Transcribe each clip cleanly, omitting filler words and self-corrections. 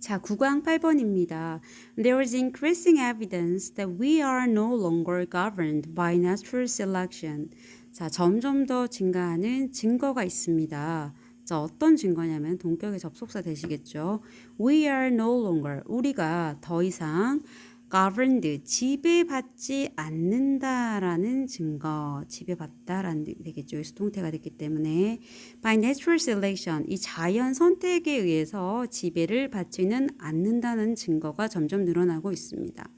자, 9강 8번입니다. There is increasing evidence that we are no longer governed by natural selection. 자, 점점 더 증가하는 증거가 있습니다. 자, 어떤 증거냐면 동격의 접속사 되시겠죠. We are no longer, 우리가 더 이상 governed, 지배받지 않는다라는 증거, 지배받다라는 되겠죠. 여기서 동태가 됐기 때문에 by natural selection, 이 자연 선택에 의해서 지배를 받지는 않는다는 증거가 점점 늘어나고 있습니다.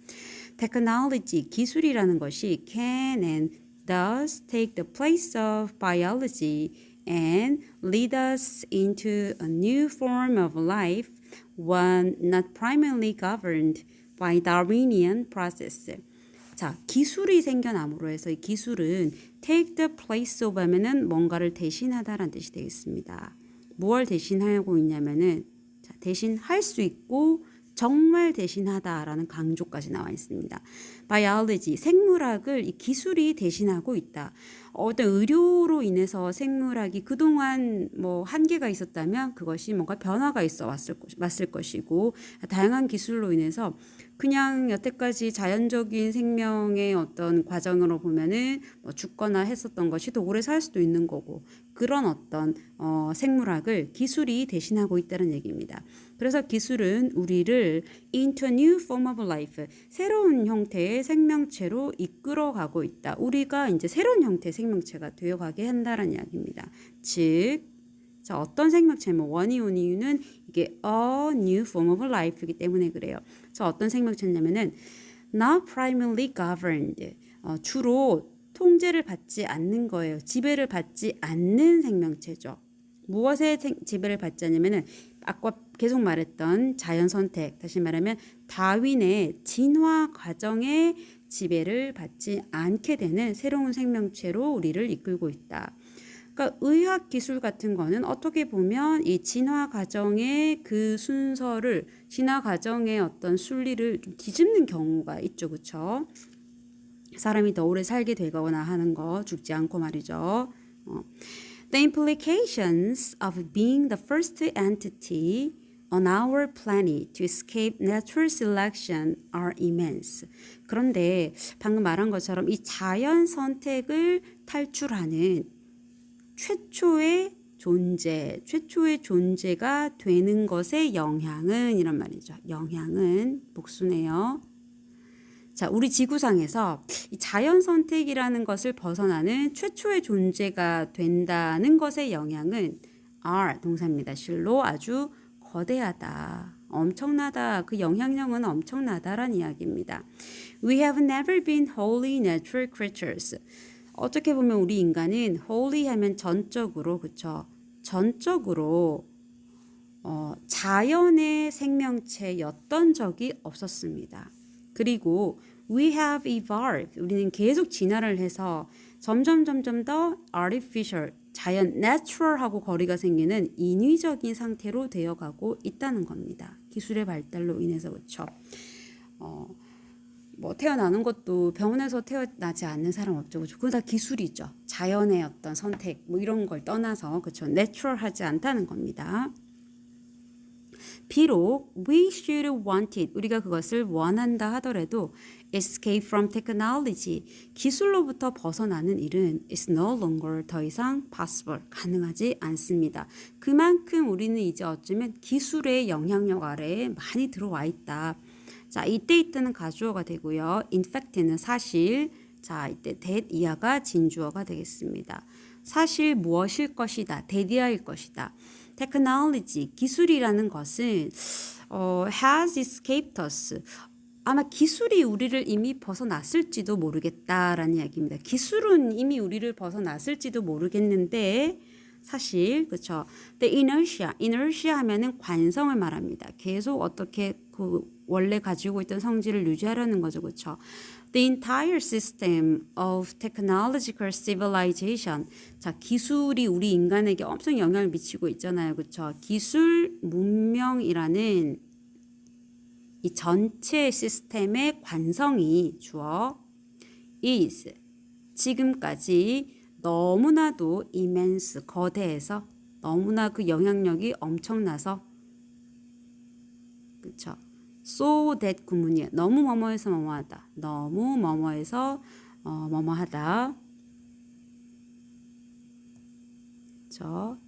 technology, 기술이라는 것이 can and does take the place of biology and lead us into a new form of life, one not primarily governed by Darwinian process. 자, 기술이 생겨남으로 해서 이 기술은 take the place of 하면은 뭔가를 대신하다라는 뜻이 되겠습니다. 무엇을 대신하고 있냐면은 자, 대신할 수 있고 정말 대신하다라는 강조까지 나와 있습니다. biology, 생물학을 이 기술이 대신하고 있다. 어떤 의료로 인해서 생물학이 그동안 뭐 한계가 있었다면 그것이 뭔가 변화가 있어 왔을 것이고, 다양한 기술로 인해서 그냥 여태까지 자연적인 생명의 어떤 과정으로 보면은 뭐 죽거나 했었던 것이 더 오래 살 수도 있는 거고, 그런 어떤 생물학을 기술이 대신하고 있다는 얘기입니다. 그래서 기술은 우리를 into a new form of life, 새로운 형태의 생명체로 이끌어가고 있다. 우리가 이제 새로운 형태의 생명체가 되어가게 한다는 이야기입니다. 즉, 자, 어떤 생명체면 원이 온 이유는 이게 a new form of life이기 때문에 그래요. 자, 어떤 생명체냐면은 not primarily governed, 주로 통제를 받지 않는 거예요. 지배를 받지 않는 생명체죠. 무엇에 지배를 받지 않냐면은 아까 계속 말했던 자연 선택, 다시 말하면 다윈의 진화 과정에 지배를 받지 않게 되는 새로운 생명체로 우리를 이끌고 있다. 그러니까 의학 기술 같은 거는 어떻게 보면 이 진화 과정의 그 순서를, 진화 과정의 어떤 순리를 좀 뒤집는 경우가 있죠, 그렇죠? 사람이 더 오래 살게 되거나 하는 거, 죽지 않고 말이죠. The implications of being the first entity on our planet to escape natural selection are immense. 그런데 방금 말한 것처럼 이 자연 선택을 탈출하는 최초의 존재가 되는 것의 영향은, 이란 말이죠. 영향은 복수네요. 자, 우리 지구상에서 이 자연 선택이라는 것을 벗어나는 최초의 존재가 된다는 것의 영향은 are 동사입니다. 실로 아주 거대하다, 엄청나다, 그 영향력은 엄청나다라는 이야기입니다. We have never been wholly natural creatures. 어떻게 보면 우리 인간은 wholly 하면 전적으로, 그쵸? 전적으로 자연의 생명체였던 적이 없었습니다. 그리고 we have evolved, 우리는 계속 진화를 해서 점점 더 artificial, 자연 natural하고 거리가 생기는 인위적인 상태로 되어가고 있다는 겁니다. 기술의 발달로 인해서. 그렇죠. 뭐 태어나는 것도 병원에서 태어나지 않는 사람 없죠. 그렇죠? 그거 다 기술이죠. 자연의 어떤 선택 뭐 이런 걸 떠나서, 그렇죠, 내추럴하지 않다는 겁니다. 비록 we should want it, 우리가 그것을 원한다 하더라도 escape from technology, 기술로부터 벗어나는 일은 is no longer, 더 이상 possible, 가능하지 않습니다. 그만큼 우리는 이제 어쩌면 기술의 영향력 아래에 많이 들어와 있다. 자, 이때 이때는 가주어가 되고요. in fact는 사실, 자, 이때 that 이하가 진주어가 되겠습니다. 사실 무엇일 것이다, 대디아일 것이다. technology, 기술이라는 것은 has escaped us, 아마 기술이 우리를 이미 벗어났을지도 모르겠다라는 이야기입니다. 기술은 이미 우리를 벗어났을지도 모르겠는데 사실, 그렇죠. The inertia 하면은 관성을 말합니다. 계속 어떻게 그 원래 가지고 있던 성질을 유지하려는 거죠, 그렇죠. The entire system of technological civilization. 자, 기술이 우리 인간에게 엄청 영향을 미치고 있잖아요, 그렇죠. 기술 문명이라는 이 전체 시스템의 관성이 주어 is, 지금까지 너무나도 immense, 거대해서, 너무나 그 영향력이 엄청나서 그쵸? so that 구문이에요. 너무 뭐뭐해서 뭐뭐하다. 너무 뭐뭐해서 뭐뭐하다. 그쵸?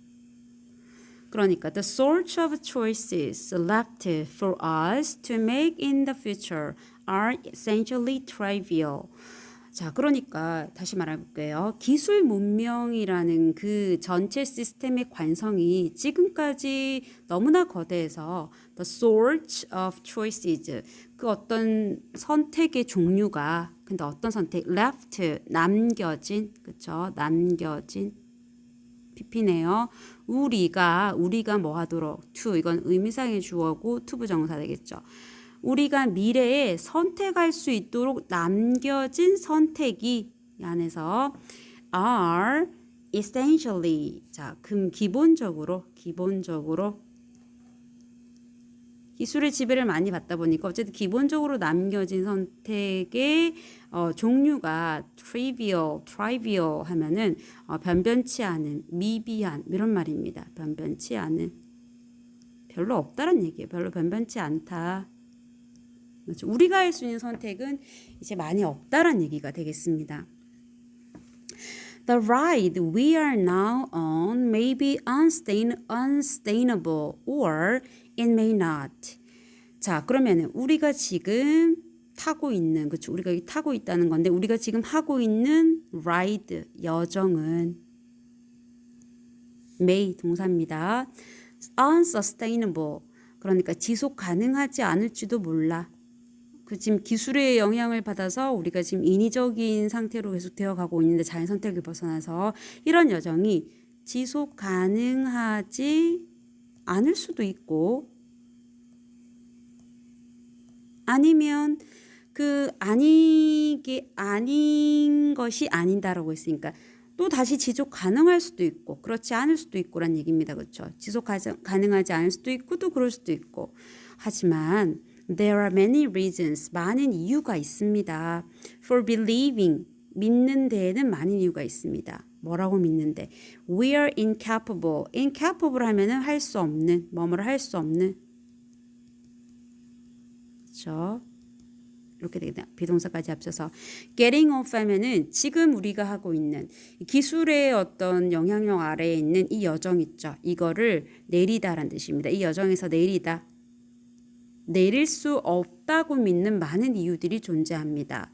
그러니까 the sorts of choices left for us to make in the future are essentially trivial. 자, 그러니까 다시 말해볼게요. 기술 문명이라는 그 전체 시스템의 관성이 지금까지 너무나 거대해서 the sorts of choices 그 어떤 선택의 종류가 근데 어떤 선택 left 남겨진 그쵸? 남겨진 PP네요. 우리가 뭐 하도록 to 이건 의미상의 주어고 to 부정사 되겠죠. 우리가 미래에 선택할 수 있도록 남겨진 선택이 이 안에서 are essentially 자, 기본적으로 기술의 지배를 많이 받다 보니까 어쨌든 기본적으로 남겨진 선택의 종류가 trivial 하면은 변변치 않은, 미비한 이런 말입니다. 변변치 않은, 별로 없다는 얘기예요. 별로 변변치 않다. 그렇죠. 우리가 할 수 있는 선택은 이제 많이 없다는 얘기가 되겠습니다. The ride we are now on may be unsustainable or it may not. 자, 그러면은 우리가 지금 타고 있는 그렇죠. 우리가 타고 있다는 건데 우리가 지금 하고 있는 ride 여정은 may 동사입니다. unsustainable 그러니까 지속 가능하지 않을지도 몰라. 그 지금 기술의 영향을 받아서 우리가 지금 인위적인 상태로 계속 되어가고 있는데 자연 선택을 벗어나서 이런 여정이 지속 가능하지 않을 수도 있고 아니면 그 아닌 것이 아닌다라고 했으니까 또 다시 지속 가능할 수도 있고 그렇지 않을 수도 있고란 얘기입니다. 그렇죠? 지속 가능하지 않을 수도 있고 또 그럴 수도 있고 하지만 There are many reasons. 많은 이유가 있습니다. For believing. 믿는 데에는 많은 이유가 있습니다. 뭐라고 믿는데? We are incapable. incapable 하면은 할 수 없는, 뭐뭐를 할 수 없는. 그렇죠? 이렇게 되겠다. 비동사까지 합쳐서 getting off 하면은 지금 우리가 하고 있는 기술의 어떤 영향력 아래에 있는 이 여정 있죠. 이거를 내리다라는 뜻입니다. 이 여정에서 내리다. 내릴 수 없다고 믿는 많은 이유들이 존재합니다.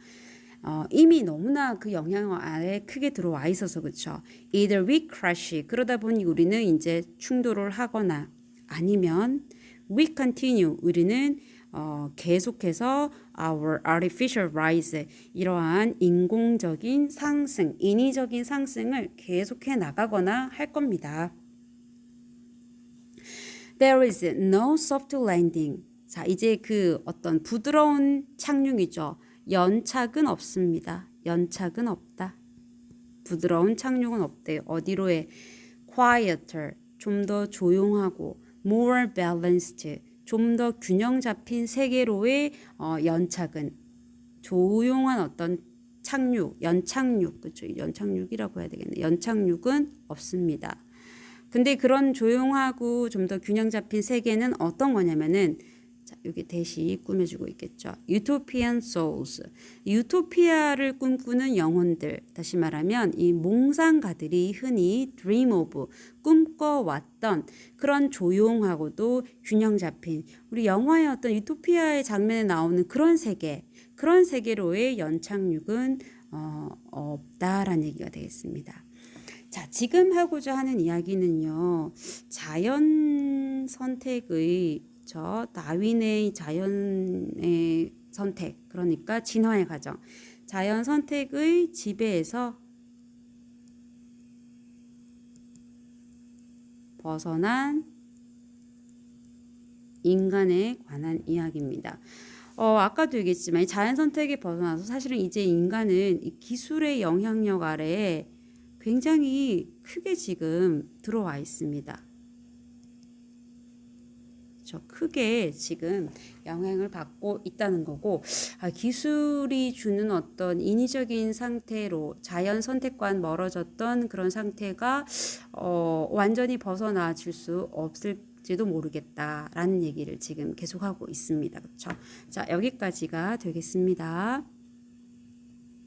이미 너무나 그 영향 아래 크게 들어와 있어서 그렇죠. Either we crash 그러다 보니 우리는 이제 충돌을 하거나 아니면 we continue 우리는 계속해서 our artificial rise 이러한 인공적인 상승, 인위적인 상승을 계속해 나가거나 할 겁니다. There is no soft landing. 자, 이제 그 어떤 부드러운 착륙이죠. 연착은 없습니다. 연착은 없다. 부드러운 착륙은 없대요. 어디로 해? quieter, 좀 더 조용하고 more balanced, 좀 더 균형 잡힌 세계로의 연착은 조용한 어떤 착륙, 연착륙, 그렇죠? 연착륙이라고 해야 되겠네. 연착륙은 없습니다. 근데 그런 조용하고 좀 더 균형 잡힌 세계는 어떤 거냐면은 자, 여기 대시 꾸며주고 있겠죠. Utopian souls. 유토피아를 꿈꾸는 영혼들. 다시 말하면 이 몽상가들이 흔히 dream of, 꿈꿔왔던 그런 조용하고도 균형 잡힌 우리 영화의 어떤 유토피아의 장면에 나오는 그런 세계로의 연착륙은 없다라는 얘기가 되겠습니다. 자, 지금 하고자 하는 이야기는요. 자연 선택의 다윈의 자연의 선택, 그러니까 진화의 과정. 자연 선택의 지배에서 벗어난 인간에 관한 이야기입니다. 아까도 얘기했지만 자연 선택에 벗어나서 사실은 이제 인간은 이 기술의 영향력 아래에 굉장히 크게 지금 들어와 있습니다. 크게 지금 영향을 받고 있다는 거고 기술이 주는 어떤 인위적인 상태로 자연 선택과는 멀어졌던 그런 상태가 완전히 벗어나 줄 수 없을 될지도 모르겠다라는 얘기를 지금 계속하고 있습니다. 그렇죠? 자, 여기까지가 되겠습니다.